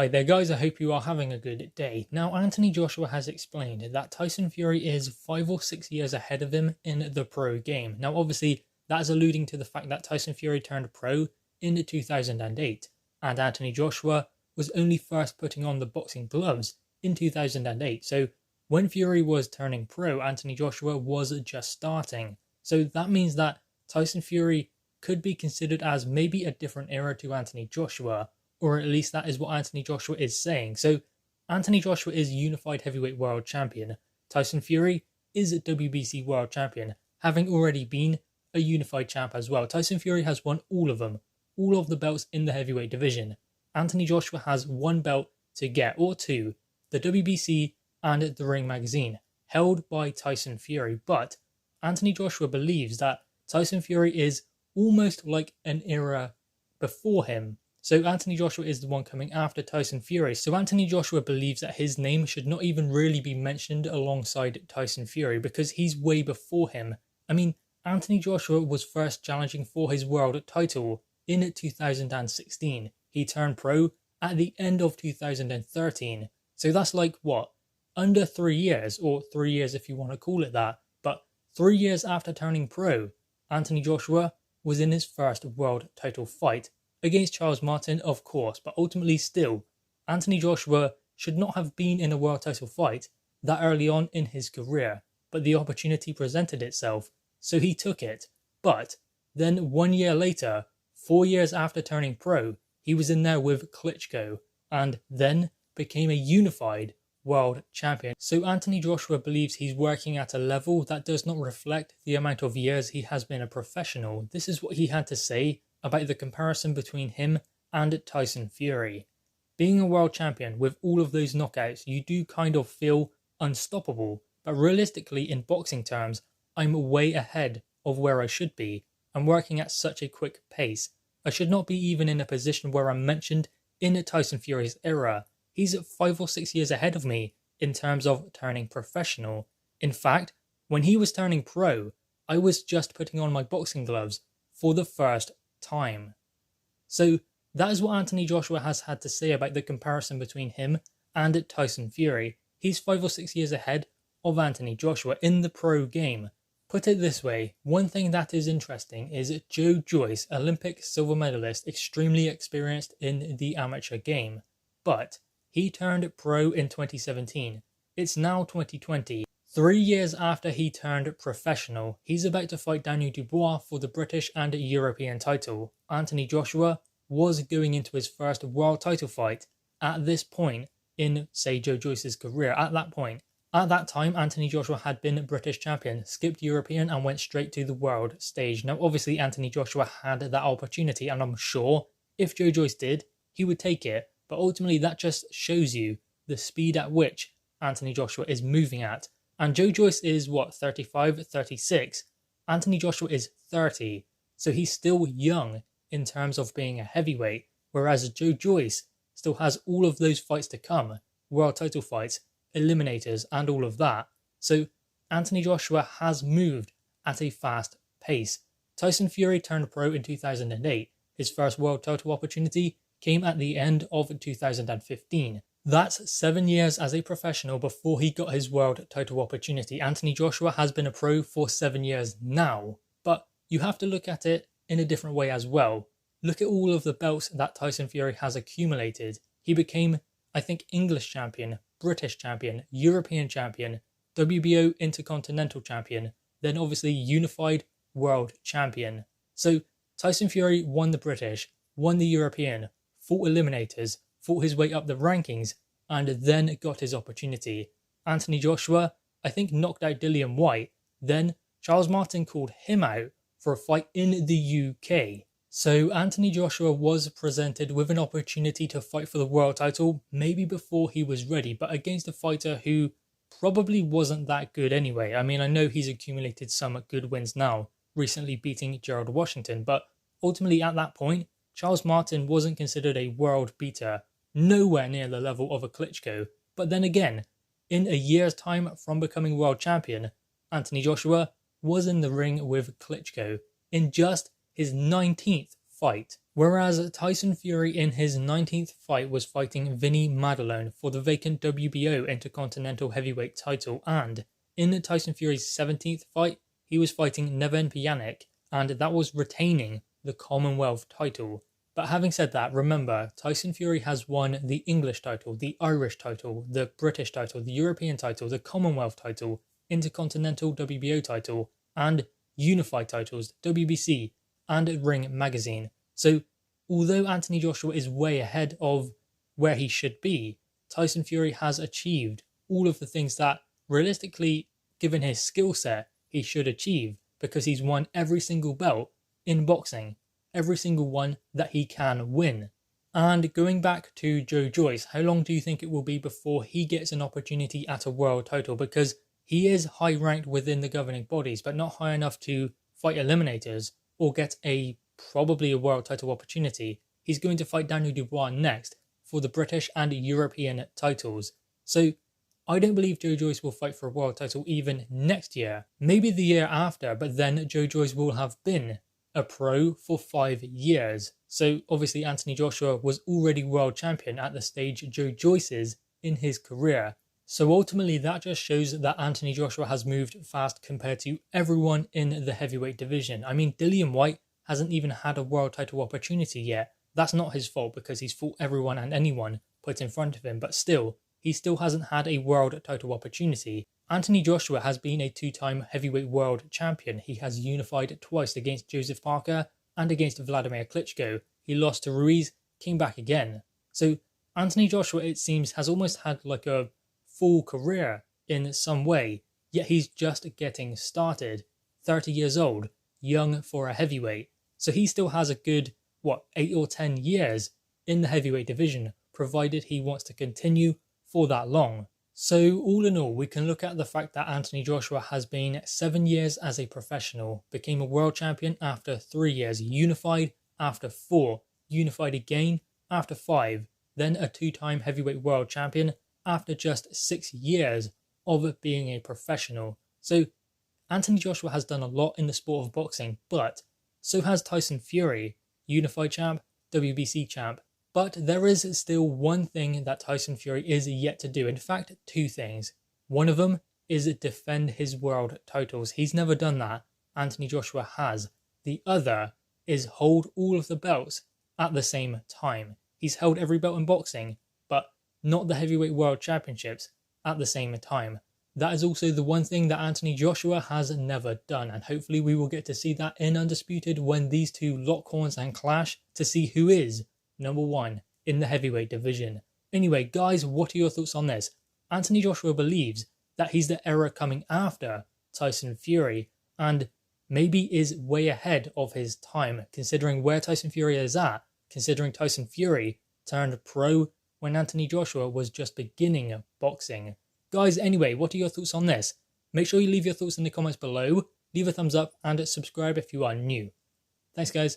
Hi there guys, I hope you are having a good day. Now Anthony Joshua has explained that Tyson Fury is 5 or 6 years ahead of him in the pro game. Now obviously that is alluding to the fact that Tyson Fury turned pro in 2008 and Anthony Joshua was only first putting on the boxing gloves in 2008. So when Fury was turning pro, Anthony Joshua was just starting. So that means that Tyson Fury could be considered as maybe a different era to Anthony Joshua, or at least that is what Anthony Joshua is saying. So Anthony Joshua is unified heavyweight world champion. Tyson Fury is a WBC world champion, having already been a unified champ as well. Tyson Fury has won all of them, all of the belts in the heavyweight division. Anthony Joshua has one belt to get, or two, the WBC and the Ring Magazine, held by Tyson Fury. But Anthony Joshua believes that Tyson Fury is almost like an era before him. So Anthony Joshua is the one coming after Tyson Fury. So Anthony Joshua believes that his name should not even really be mentioned alongside Tyson Fury because he's way before him. I mean, Anthony Joshua was first challenging for his world title in 2016. He turned pro at the end of 2013. So that's like what? Under 3 years, or 3 years if you want to call it that. But 3 years after turning pro, Anthony Joshua was in his first world title fight. Against Charles Martin, of course, but ultimately still, Anthony Joshua should not have been in a world title fight that early on in his career, but the opportunity presented itself, so he took it. But then 1 year later, 4 years after turning pro, he was in there with Klitschko, and then became a unified world champion. So Anthony Joshua believes he's working at a level that does not reflect the amount of years he has been a professional. This is what he had to say about the comparison between him and Tyson Fury. Being a world champion with all of those knockouts, you do kind of feel unstoppable, but realistically in boxing terms, I'm way ahead of where I should be. I'm working at such a quick pace. I should not be even in a position where I'm mentioned in Tyson Fury's era. He's 5 or 6 years ahead of me in terms of turning professional. In fact, when he was turning pro, I was just putting on my boxing gloves for the first time. So that is what Anthony Joshua has had to say about the comparison between him and Tyson Fury. He's 5 or 6 years ahead of Anthony Joshua in the pro game. Put it this way, one thing that is interesting is Joe Joyce, Olympic silver medalist, extremely experienced in the amateur game, but he turned pro in 2017. It's now 2020. 3 years after he turned professional, he's about to fight Daniel Dubois for the British and European title. Anthony Joshua was going into his first world title fight at this point in, say, Joe Joyce's career. At that time, Anthony Joshua had been British champion, skipped European and went straight to the world stage. Now, obviously, Anthony Joshua had that opportunity, and I'm sure if Joe Joyce did, he would take it. But ultimately, that just shows you the speed at which Anthony Joshua is moving at. And Joe Joyce is, what, 35, 36? Anthony Joshua is 30. So he's still young in terms of being a heavyweight. Whereas Joe Joyce still has all of those fights to come. World title fights, eliminators, and all of that. So Anthony Joshua has moved at a fast pace. Tyson Fury turned pro in 2008. His first world title opportunity came at the end of 2015. That's 7 years as a professional before he got his world title opportunity. Anthony Joshua has been a pro for 7 years now, but you have to look at it in a different way as well. Look at all of the belts that Tyson Fury has accumulated. He became, I think, English champion, British champion, European champion, WBO Intercontinental champion, then obviously unified world champion. So Tyson Fury won the British, won the European, fought eliminators, fought his way up the rankings, and then got his opportunity. Anthony Joshua, I think, knocked out Dillian Whyte. Then Charles Martin called him out for a fight in the UK. So Anthony Joshua was presented with an opportunity to fight for the world title, maybe before he was ready, but against a fighter who probably wasn't that good anyway. I mean, I know he's accumulated some good wins now, recently beating Gerald Washington, but ultimately at that point, Charles Martin wasn't considered a world beater, nowhere near the level of a Klitschko. But then again, in a year's time from becoming world champion, Anthony Joshua was in the ring with Klitschko in just his 19th fight. Whereas Tyson Fury in his 19th fight was fighting Vinny Madelone for the vacant WBO Intercontinental Heavyweight title, and in Tyson Fury's 17th fight, he was fighting Neven Pjanic, and that was retaining the Commonwealth title. But having said that, remember, Tyson Fury has won the English title, the Irish title, the British title, the European title, the Commonwealth title, Intercontinental WBO title, and Unified titles, WBC, and Ring Magazine. So, although Anthony Joshua is way ahead of where he should be, Tyson Fury has achieved all of the things that, realistically, given his skill set, he should achieve, because he's won every single belt in boxing. Every single one that he can win. And going back to Joe Joyce, how long do you think it will be before he gets an opportunity at a world title? Because he is high ranked within the governing bodies, but not high enough to fight eliminators or get probably a world title opportunity. He's going to fight Daniel Dubois next for the British and European titles. So I don't believe Joe Joyce will fight for a world title even next year. Maybe the year after, but then Joe Joyce will have been a pro for 5 years. So obviously Anthony Joshua was already world champion at the stage Joe Joyce is in his career. So ultimately that just shows that Anthony Joshua has moved fast compared to everyone in the heavyweight division. I mean, Dillian Whyte hasn't even had a world title opportunity yet. That's not his fault because he's fought everyone and anyone put in front of him, but still, he still hasn't had a world title opportunity. Anthony Joshua has been a 2-time heavyweight world champion. He has unified twice against Joseph Parker and against Vladimir Klitschko. He lost to Ruiz, came back again. So Anthony Joshua, it seems, has almost had like a full career in some way, yet he's just getting started. 30 years old, young for a heavyweight. So he still has a good, 8 or 10 years in the heavyweight division, provided he wants to continue for that long. So all in all, we can look at the fact that Anthony Joshua has been 7 years as a professional, became a world champion after 3 years, unified after 4, unified again after 5, then a 2-time heavyweight world champion after just 6 years of being a professional. So Anthony Joshua has done a lot in the sport of boxing, but so has Tyson Fury, unified champ, WBC champ. But there is still one thing that Tyson Fury is yet to do. In fact, 2 things. One of them is defend his world titles. He's never done that. Anthony Joshua has. The other is hold all of the belts at the same time. He's held every belt in boxing, but not the heavyweight world championships at the same time. That is also the one thing that Anthony Joshua has never done, and hopefully we will get to see that in Undisputed when these two lock horns and clash to see who is number 1 in the heavyweight division. Anyway, guys, what are your thoughts on this? Anthony Joshua believes that he's the era coming after Tyson Fury, and maybe is way ahead of his time, considering where Tyson Fury is at, considering Tyson Fury turned pro when Anthony Joshua was just beginning boxing. Guys, anyway, what are your thoughts on this? Make sure you leave your thoughts in the comments below, leave a thumbs up, and subscribe if you are new. Thanks, guys.